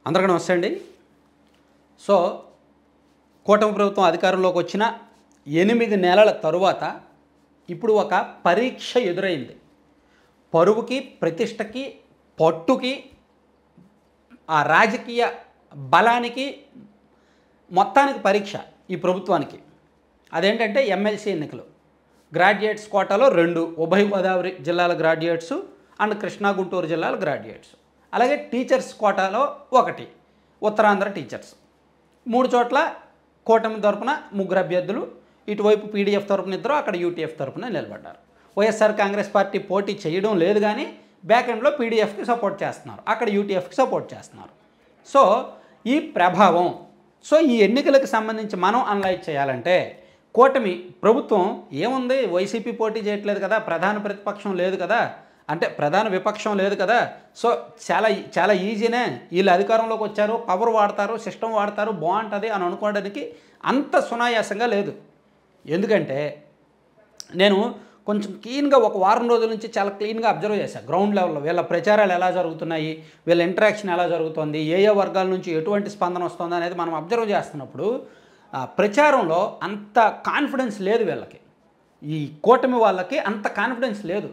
అందరికీ నమస్తే అండి. సో కూటమి ప్రభుత్వం అధికారంలోకి వచ్చిన 8 నెలల తరువాత ఇప్పుడు ఒక పరీక్ష ఎదురైంది. పరువుకి, ప్రతిష్టకి, పట్టుకి, ఆ రాజకీయ బలానికి మొత్తానికి పరీక్ష ఈ ప్రభుత్వానికి. అదేంటంటే ఎమ్మెల్సీ ఎన్నికలు. గ్రాడ్యుయేట్స్ కోటాలో 2 ఉభయ గోదావరి జిల్లాల గ్రాడ్యుయేట్స్ అండ్ కృష్ణా గుంటూరు జిల్లాల గ్రాడ్యుయేట్స్. అలాగే టీచర్స్ కోటాలో 1 ఉత్తరాంధ్ర టీచర్స్. 3 చోట్ల కూటమి తరపున 3 అభ్యర్థులు, ఇటువైపు పీడీఎఫ్ తరపున 2, అక్కడ యూటీఎఫ్ తరపున నిలబడ్డారు. వైఎస్ఆర్ కాంగ్రెస్ పార్టీ పోటీ చేయడం లేదు, కానీ బ్యాక్ ఎండ్లో పీడీఎఫ్కి సపోర్ట్ చేస్తున్నారు, అక్కడ యూటీఎఫ్కి సపోర్ట్ చేస్తున్నారు. సో ఈ ప్రభావం, సో ఈ ఎన్నికలకు సంబంధించి మనం అనలైజ్ చేయాలంటే కూటమి ప్రభుత్వం ఏముంది, వైసీపీ పోటీ చేయట్లేదు కదా, ప్రధాన ప్రతిపక్షం లేదు కదా, అంటే ప్రధాన విపక్షం లేదు కదా, సో చాలా ఈజీనే, వీళ్ళు అధికారంలోకి వచ్చారు, పవర్ వాడతారు, సిస్టమ్ వాడతారు, బాగుంటుంది అని అనుకోవడానికి అంత సునాయాసంగా లేదు. ఎందుకంటే నేను కొంచెం క్లీన్గా ఒక వారం రోజుల నుంచి చాలా క్లీన్గా అబ్జర్వ్ చేశాను. గ్రౌండ్ లెవెల్లో వీళ్ళ ప్రచారాలు ఎలా జరుగుతున్నాయి, వీళ్ళ ఇంటరాక్షన్ ఎలా జరుగుతుంది, ఏ వర్గాల నుంచి ఎటువంటి స్పందన వస్తుంది అనేది మనం అబ్జర్వ్ చేస్తున్నప్పుడు ప్రచారంలో అంత కాన్ఫిడెన్స్ లేదు వీళ్ళకి. ఈ కూటమి వాళ్ళకి అంత కాన్ఫిడెన్స్ లేదు.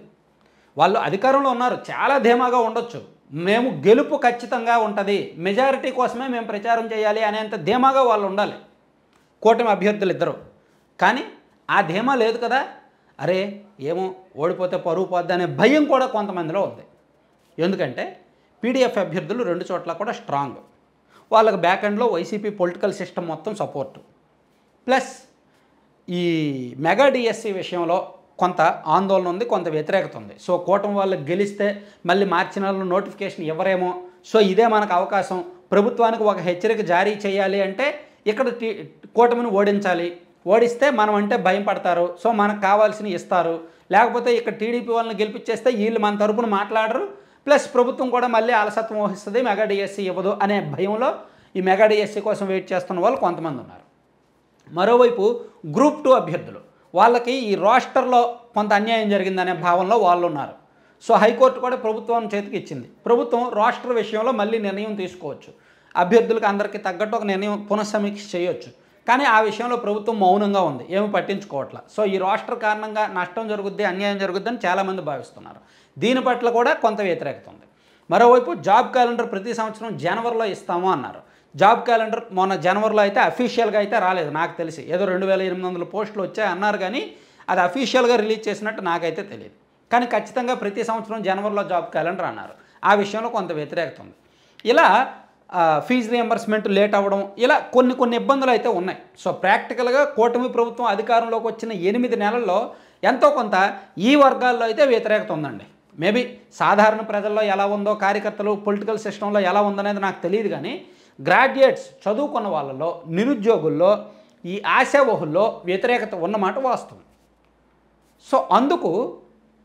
వాళ్ళు అధికారంలో ఉన్నారు, చాలా ధీమాగా ఉండొచ్చు, మేము గెలుపు ఖచ్చితంగా ఉంటుంది, మెజారిటీ కోసమే మేము ప్రచారం చేయాలి అనేంత ధీమాగా వాళ్ళు ఉండాలి కూటమి అభ్యర్థులు ఇద్దరు. కానీ ఆ ధీమా లేదు కదా. అరే ఏమో ఓడిపోతే పరువు పోద్ది అనే భయం కూడా కొంతమందిలో ఉంది. ఎందుకంటే పీడీఎఫ్ అభ్యర్థులు 2 చోట్ల కూడా స్ట్రాంగ్, వాళ్ళకి బ్యాక్ ఎండ్లో వైసీపీ పొలిటికల్ సిస్టమ్ మొత్తం సపోర్టు, ప్లస్ ఈ మెగా డిఎస్సి విషయంలో కొంత ఆందోళన ఉంది, కొంత వ్యతిరేకత ఉంది. సో కూటమి వాళ్ళకి గెలిస్తే మళ్ళీ మార్చి నెలలో నోటిఫికేషన్ ఇవ్వరేమో, సో ఇదే మనకు అవకాశం, ప్రభుత్వానికి ఒక హెచ్చరిక జారీ చేయాలి అంటే ఇక్కడ కూటమిని ఓడించాలి, ఓడిస్తే మనం అంటే భయం పడతారు, సో మనకు కావాల్సినవి ఇస్తారు, లేకపోతే ఇక్కడ టీడీపీ వాళ్ళని గెలిపించేస్తే వీళ్ళు మన తరపున మాట్లాడరు, ప్లస్ ప్రభుత్వం కూడా మళ్ళీ అలసత్వం వహిస్తుంది, మెగా డిఎస్సి ఇవ్వదు అనే భయంలో ఈ మెగా డిఎస్సి కోసం వెయిట్ చేస్తున్న వాళ్ళు కొంతమంది ఉన్నారు. మరోవైపు గ్రూప్ 2 అభ్యర్థులు, వాళ్ళకి ఈ రోస్టర్లో కొంత అన్యాయం జరిగిందనే భావనలో వాళ్ళు ఉన్నారు. సో హైకోర్టు కూడా ప్రభుత్వం చేతికి ఇచ్చింది, ప్రభుత్వం రోస్టర్ విషయంలో మళ్ళీ నిర్ణయం తీసుకోవచ్చు, అభ్యర్థులకు అందరికీ తగ్గట్టు ఒక నిర్ణయం పునఃసమీక్ష చేయొచ్చు. కానీ ఆ విషయంలో ప్రభుత్వం మౌనంగా ఉంది, ఏమి పట్టించుకోవట్ల. సో ఈ రోస్టర్ కారణంగా నష్టం జరుగుద్ది, అన్యాయం జరుగుద్దని చాలామంది భావిస్తున్నారు. దీని పట్ల కూడా కొంత వ్యతిరేకత ఉంది. మరోవైపు జాబ్ క్యాలెండర్ ప్రతి సంవత్సరం జనవరిలో ఇస్తాము అన్నారు. జాబ్ క్యాలెండర్ మొన్న జనవరిలో అయితే అఫీషియల్గా అయితే రాలేదు నాకు తెలిసి, ఏదో 2800 పోస్టులు వచ్చాయి అన్నారు, కానీ అది అఫీషియల్గా రిలీజ్ చేసినట్టు నాకైతే తెలియదు. కానీ ఖచ్చితంగా ప్రతి సంవత్సరం జనవరిలో జాబ్ క్యాలెండర్ అన్నారు. ఆ విషయంలో కొంత వ్యతిరేకత ఉంది. ఇలా ఫీజు రియంబర్స్మెంట్ లేట్ అవ్వడం, ఇలా కొన్ని ఇబ్బందులు అయితే ఉన్నాయి. సో ప్రాక్టికల్గా కూటమి ప్రభుత్వం అధికారంలోకి వచ్చిన 8 నెలల్లో ఎంతో కొంత ఈ వర్గాల్లో అయితే వ్యతిరేకత ఉందండి. మేబీ సాధారణ ప్రజల్లో ఎలా ఉందో, కార్యకర్తలు పొలిటికల్ సిస్టంలో ఎలా ఉందనేది నాకు తెలియదు, కానీ గ్రాడ్యుయేట్స్ చదువుకున్న వాళ్ళలో, నిరుద్యోగుల్లో, ఈ ఆశావహుల్లో వ్యతిరేకత ఉన్నమాట వాస్తవం. సో అందుకు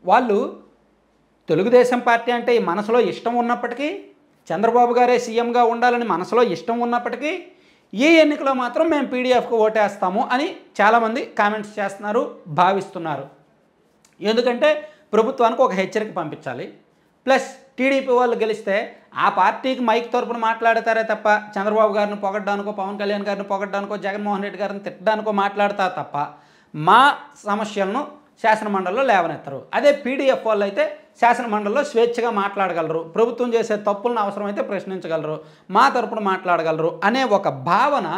వాళ్ళు తెలుగుదేశం పార్టీ అంటే ఈ మనసులో ఇష్టం ఉన్నప్పటికీ, చంద్రబాబు గారే సీఎంగా ఉండాలని మనసులో ఇష్టం ఉన్నప్పటికీ, ఈ ఎన్నికలో మాత్రం మేము పీడీఎఫ్కి ఓటేస్తాము అని చాలామంది కామెంట్స్ చేస్తున్నారు, భావిస్తున్నారు. ఎందుకంటే ప్రభుత్వానికి ఒక హెచ్చరిక పంపించాలి, ప్లస్ టీడీపీ వాళ్ళు గెలిస్తే ఆ పార్టీకి మైక్ తరపున మాట్లాడతారే తప్ప చంద్రబాబు గారిని పొగడ్డానికో, పవన్ కళ్యాణ్ గారిని పొగడ్డానికో, జగన్మోహన్ రెడ్డి గారిని తిట్టడానికో మాట్లాడతారు తప్ప మా సమస్యలను శాసనమండలిలో లేవనెత్తరు. అదే పీడీఎఫ్ వాళ్ళు అయితే శాసనమండలిలో స్వేచ్ఛగా మాట్లాడగలరు, ప్రభుత్వం చేసే తప్పులను అవసరమైతే ప్రశ్నించగలరు, మా తరపున మాట్లాడగలరు అనే ఒక భావన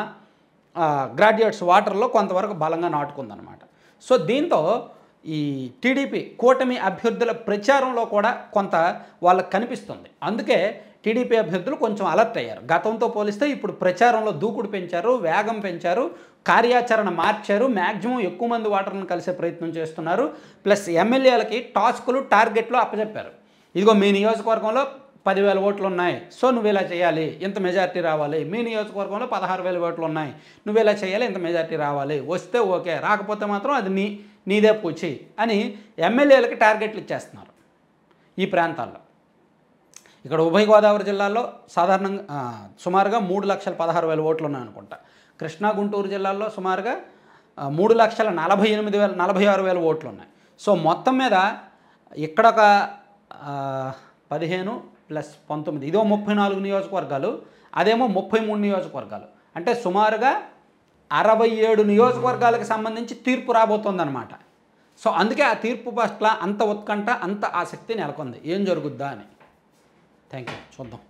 గ్రాడ్యుయేట్స్ వాటర్లో కొంతవరకు బలంగా నాటుకుందనమాట. సో దీంతో ఈ టీడీపీ కూటమి అభ్యర్థుల ప్రచారంలో కూడా కొంత వాళ్ళకి కనిపిస్తుంది. అందుకే టీడీపీ అభ్యర్థులు కొంచెం అలర్ట్ అయ్యారు. గతంతో పోలిస్తే ఇప్పుడు ప్రచారంలో దూకుడు పెంచారు, వేగం పెంచారు, కార్యాచరణ మార్చారు, మ్యాక్సిమం ఎక్కువ మంది ఓటర్లను కలిసే ప్రయత్నం చేస్తున్నారు, ప్లస్ ఎమ్మెల్యేలకి టాస్కులు, టార్గెట్లు అప్పచెప్పారు. ఇదిగో మీ నియోజకవర్గంలో 10,000 ఓట్లు ఉన్నాయి, సో నువ్వు ఇలా చేయాలి, ఇంత మెజార్టీ రావాలి, మీ నియోజకవర్గంలో 16,000 ఓట్లు ఉన్నాయి, నువ్వు ఇలా చేయాలి, ఇంత మెజార్టీ రావాలి, వస్తే ఓకే, రాకపోతే మాత్రం అది నీదే పూచి అని ఎమ్మెల్యేలకి టార్గెట్లు ఇచ్చేస్తున్నారు ఈ ప్రాంతాల్లో. ఇక్కడ ఉభయ గోదావరి జిల్లాల్లో సాధారణంగా సుమారుగా 3,16,000 ఓట్లు ఉన్నాయనుకుంటా. కృష్ణా గుంటూరు జిల్లాల్లో సుమారుగా 3,48,000 ఓట్లు ఉన్నాయి. సో మొత్తం మీద ఇక్కడ ఒక 15 ప్లస్ 19 ఇదో 34 నియోజకవర్గాలు, అదేమో 33 నియోజకవర్గాలు. అంటే సుమారుగా 67 నియోజకవర్గాలకు సంబంధించి తీర్పు రాబోతోందన్నమాట. సో అందుకే ఆ తీర్పు పట్ల అంత ఉత్కంఠ, అంత ఆసక్తి నెలకొంది. ఏం జరుగుద్దా అని. Thank you. చూద్దాం.